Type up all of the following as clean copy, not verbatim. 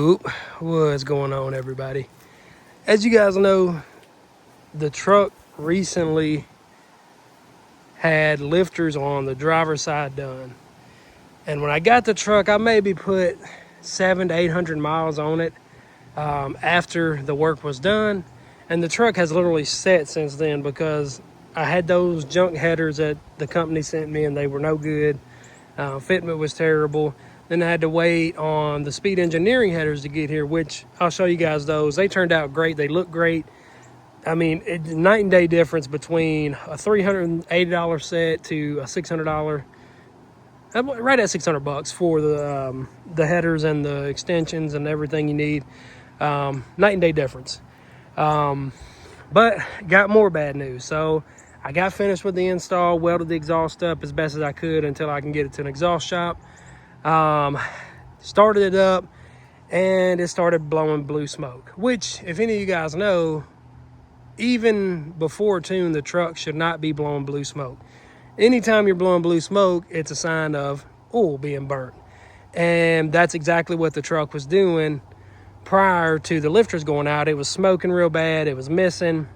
Whoop, what's going on, everybody? As you guys know, the truck recently had lifters on the driver's side done. And when I got the truck, I maybe put 700 to 800 miles on it after the work was done. And the truck has literally sat since then because I had those junk headers that the company sent me and they were no good. Fitment was terrible. Then I had to wait on the Speed Engineering headers to get here, which I'll show you guys those. They turned out great. They look great. I mean, it's night and day difference between a $380 set to a $600, right at $600 for the headers and the extensions and everything you need. Night and day difference. But got more bad news. So I got finished with the install, welded the exhaust up as best as I could until I can get it to an exhaust shop. Started it up and it started blowing blue smoke, which, if any of you guys know, even before tune, the truck should not be blowing blue smoke. Anytime you're blowing blue smoke, it's a sign of oil being burnt. And that's exactly what the truck was doing prior to the lifters going out. It was smoking real bad, it was missing,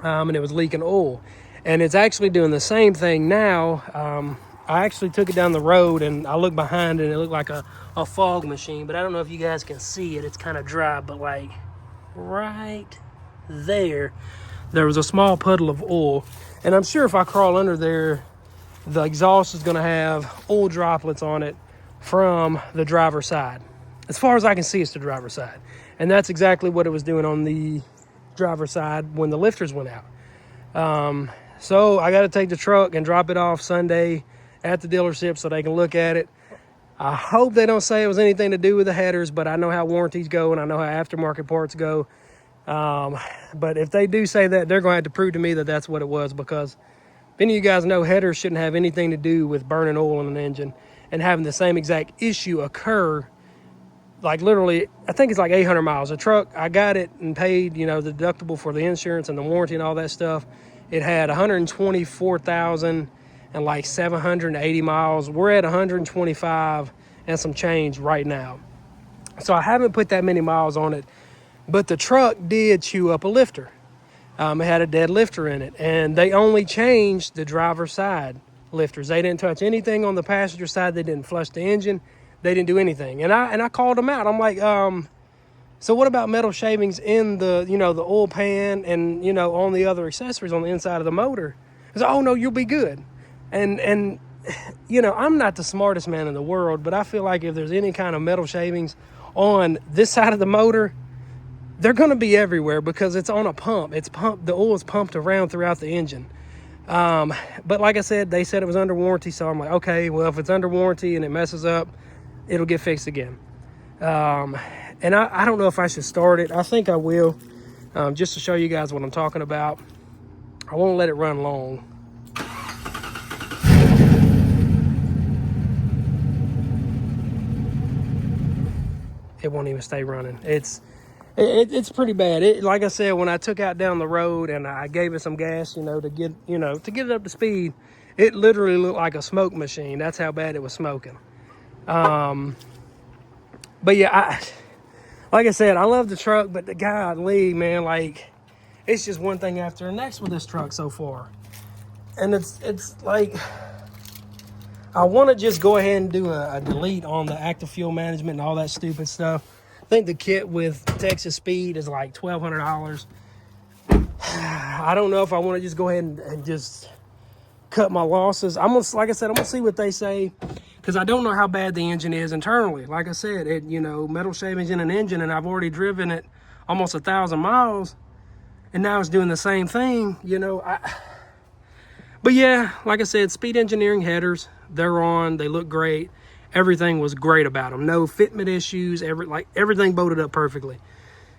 and it was leaking oil. And it's actually doing the same thing now. I actually took it down the road and I looked behind it and it looked like a fog machine, but I don't know if you guys can see it. It's kind of dry, but like right there was a small puddle of oil. And I'm sure if I crawl under there, the exhaust is going to have oil droplets on it from the driver's side. As far as I can see, it's the driver's side. And that's exactly what it was doing on the driver's side when the lifters went out. So I got to take the truck and drop it off Sunday at the dealership so they can look at it. I hope they don't say it was anything to do with the headers, but I know how warranties go and I know how aftermarket parts go. But if they do say that, they're going to have to prove to me that that's what it was, because if any of you guys know, headers shouldn't have anything to do with burning oil in an engine and having the same exact issue occur. Like literally, I think it's like 800 miles. The truck, I got it and paid, the deductible for the insurance and the warranty and all that stuff. It had 124,000 and like 780 miles. We're at 125 and some change right now. So I haven't put that many miles on it, but the truck did chew up a lifter. It had a dead lifter in it, and they only changed the driver's side lifters. They didn't touch anything on the passenger side. They didn't flush the engine. They didn't do anything. And I called them out. I'm like, so what about metal shavings in the, the oil pan and, on the other accessories on the inside of the motor? I said, oh no, you'll be good. And I'm not the smartest man in the world, but I feel like if there's any kind of metal shavings on this side of the motor, they're going to be everywhere because it's on a pump. It's pumped. The oil is pumped around throughout the engine. But like I said, they said it was under warranty. So I'm like, okay, well, if it's under warranty and it messes up, it'll get fixed again. And I don't know if I should start it. I think I will, just to show you guys what I'm talking about. I won't let it run long. It won't even stay running. It's pretty bad. Like I said, when I took out down the road and I gave it some gas, to get it up to speed, it literally looked like a smoke machine. That's how bad it was smoking. But yeah, like I said, I love the truck, but the golly, man, like it's just one thing after the next with this truck so far. And it's like, I want to just go ahead and do a delete on the active fuel management and all that stupid stuff. I think the kit with Texas Speed is like $1,200. I don't know if I want to just go ahead and just cut my losses. Like I said, I'm gonna see what they say, because I don't know how bad the engine is internally. Like I said, metal shavings in an engine, and I've already driven it almost 1,000 miles, and now it's doing the same thing. But yeah, like I said, Speed Engineering headers, they're on. They look great. Everything was great about them. No fitment issues. Everything bolted up perfectly.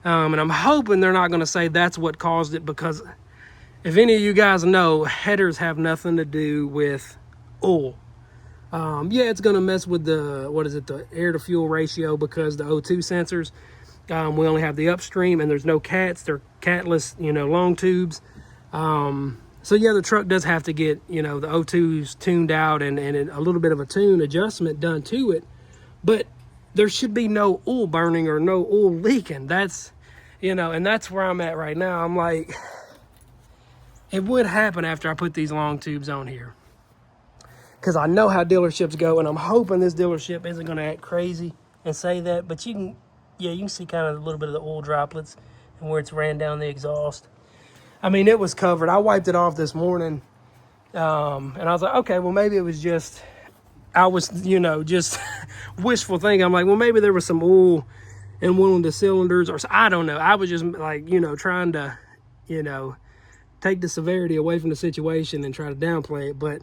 And I'm hoping they're not going to say that's what caused it, because if any of you guys know, headers have nothing to do with oil. Yeah, it's going to mess with the air to fuel ratio, because the O2 sensors, we only have the upstream and there's no cats. They're catless, long tubes. So yeah, the truck does have to get, the O2s tuned out and a little bit of a tune adjustment done to it. But there should be no oil burning or no oil leaking. That's, and that's where I'm at right now. I'm like, it would happen after I put these long tubes on here, because I know how dealerships go, and I'm hoping this dealership isn't going to act crazy and say that. But you can see kind of a little bit of the oil droplets and where it's ran down the exhaust. I mean, it was covered. I wiped it off this morning, and I was like, okay, well, maybe it was just, I was, just wishful thinking. I'm like, well, maybe there was some oil in one of the cylinders, or I don't know. I was just like, trying to, take the severity away from the situation and try to downplay it. But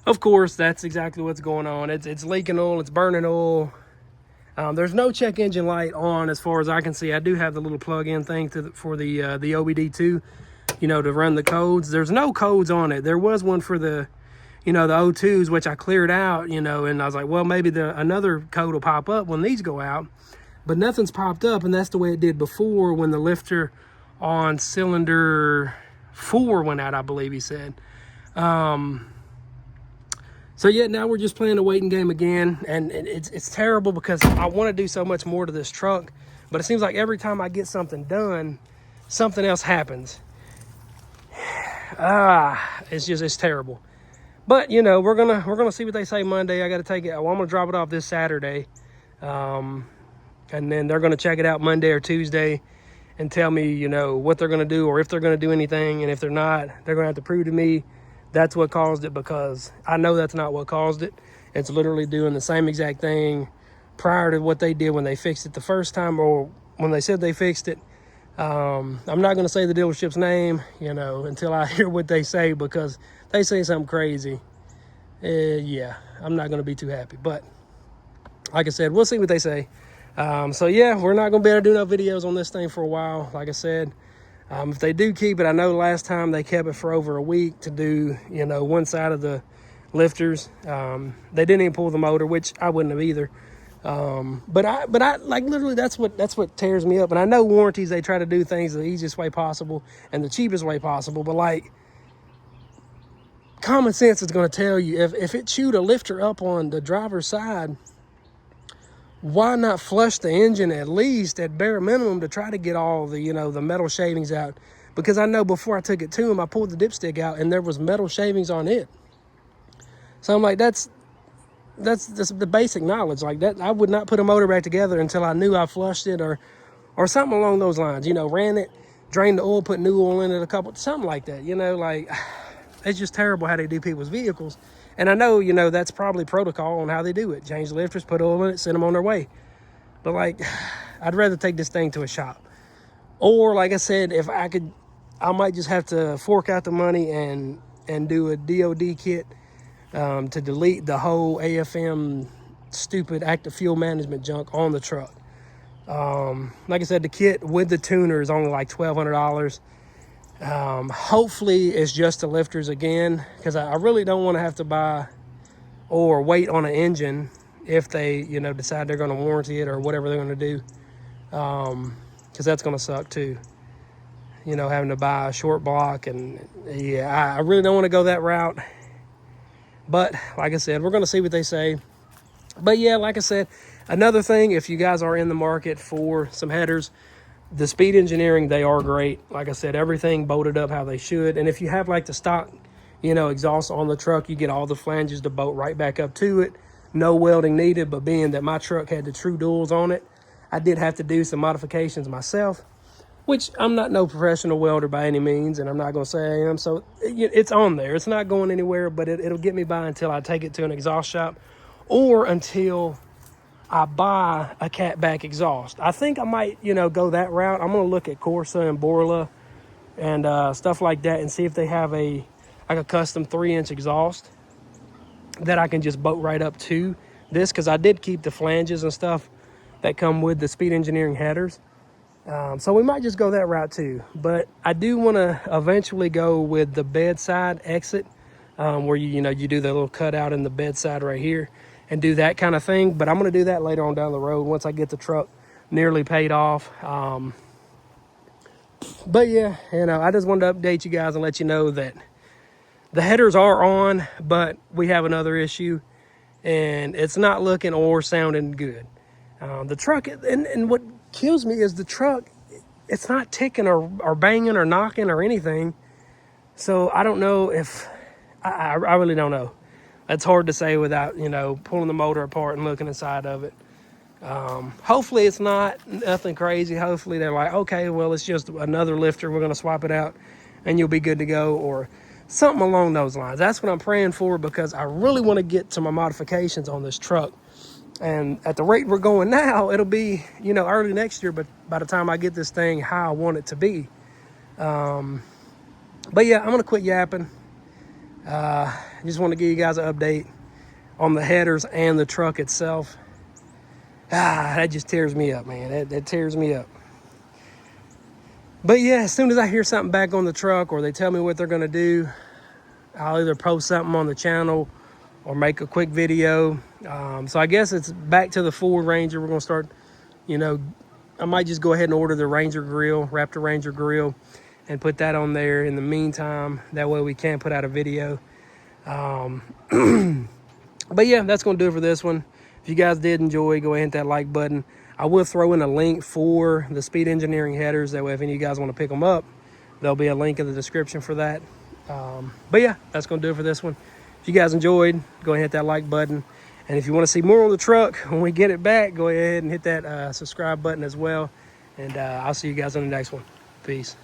of course, that's exactly what's going on. It's leaking oil, it's burning oil. There's no check engine light on as far as I can see. I do have the little plug-in thing for the OBD2, to run the codes. There's no codes on it. There was one for the, the O2s, which I cleared out, and I was like, well, maybe another code will pop up when these go out. But nothing's popped up, and that's the way it did before when the lifter on cylinder 4 went out, I believe he said. So yeah, now we're just playing a waiting game again, and it's terrible because I want to do so much more to this truck, but it seems like every time I get something done, something else happens. It's terrible. But we're gonna see what they say Monday. I got to take it. Well, I'm gonna drop it off this Saturday, and then they're gonna check it out Monday or Tuesday and tell me what they're gonna do, or if they're gonna do anything. And if they're not, they're gonna have to prove to me that's what caused it, because I know that's not what caused it. It's literally doing the same exact thing prior to what they did when they fixed it the first time, or when they said they fixed it. I'm not going to say the dealership's name, until I hear what they say, because they say something crazy. Yeah, I'm not going to be too happy. But like I said, we'll see what they say. So yeah, we're not going to be able to do no videos on this thing for a while. Like I said, if they do keep it, I know last time they kept it for over a week to do, one side of the lifters. They didn't even pull the motor, which I wouldn't have either. But I like, literally, that's what tears me up. And I know warranties, they try to do things the easiest way possible and the cheapest way possible. But like, common sense is going to tell you, if it chewed a lifter up on the driver's side, why not flush the engine at least at bare minimum to try to get all the, the metal shavings out? Because I know before I took it to him, I pulled the dipstick out and there was metal shavings on it. So I'm like, that's the basic knowledge. Like that, I would not put a motor back together until I knew I flushed it, or something along those lines. Ran it, drained the oil, put new oil in it, something like that. Like, it's just terrible how they do people's vehicles. And I know, that's probably protocol on how they do it. Change the lifters, put oil in it, send them on their way. But like, I'd rather take this thing to a shop. Or like I said, if I could, I might just have to fork out the money and do a DOD kit to delete the whole AFM stupid active fuel management junk on the truck. Like I said, the kit with the tuner is only like $1,200. Hopefully it's just the lifters again, because I really don't want to have to buy or wait on an engine if they, decide they're going to warranty it or whatever they're going to do. Because that's going to suck too. Having to buy a short block, and yeah, I really don't want to go that route. But like I said, we're going to see what they say. But yeah, like I said, another thing, if you guys are in the market for some headers, the Speed Engineering, they are great. Like I said, everything bolted up how they should. And if you have like the stock, exhaust on the truck, you get all the flanges to bolt right back up to it. No welding needed, but being that my truck had the true duals on it, I did have to do some modifications myself, which I'm not no professional welder by any means, and I'm not going to say I am. So it's on there. It's not going anywhere, but it'll get me by until I take it to an exhaust shop, or until I buy a catback exhaust. I think I might, go that route. I'm going to look at Corsa and Borla and stuff like that, and see if they have a custom 3-inch exhaust that I can just bolt right up to this, because I did keep the flanges and stuff that come with the Speed Engineering headers. So we might just go that route too. But I do want to eventually go with the bedside exit, where you do the little cutout in the bedside right here, and do that kind of thing. But I'm going to do that later on down the road once I get the truck nearly paid off. But yeah, I just wanted to update you guys and let you know that the headers are on, but we have another issue, and it's not looking or sounding good. The truck, and what kills me is the truck, it's not ticking or banging or knocking or anything. So I don't know if, I really don't know. That's hard to say without, pulling the motor apart and looking inside of it. Hopefully it's not nothing crazy. Hopefully they're like, okay, well, it's just another lifter. We're going to swap it out and you'll be good to go, or something along those lines. That's what I'm praying for, because I really want to get to my modifications on this truck. And at the rate we're going now, it'll be, early next year, but by the time I get this thing how I want it to be. But yeah, I'm going to quit yapping. Just want to give you guys an update on the headers and the truck itself. That just tears me up, man. That tears me up. But yeah, as soon as I hear something back on the truck, or they tell me what they're going to do, I'll either post something on the channel or make a quick video. So I guess it's back to the Ford Ranger. We're going to start, I might just go ahead and order the Ranger grill, Raptor Ranger grill, and put that on there in the meantime. That way we can put out a video. But yeah, that's going to do it for this one. If you guys did enjoy, go ahead and hit that like button. I will throw in a link for the Speed Engineering headers. That way, if any of you guys want to pick them up, there'll be a link in the description for that. But yeah, that's going to do it for this one. If you guys enjoyed, go ahead and hit that like button. And if you want to see more on the truck when we get it back, go ahead and hit that subscribe button as well. And I'll see you guys on the next one. Peace.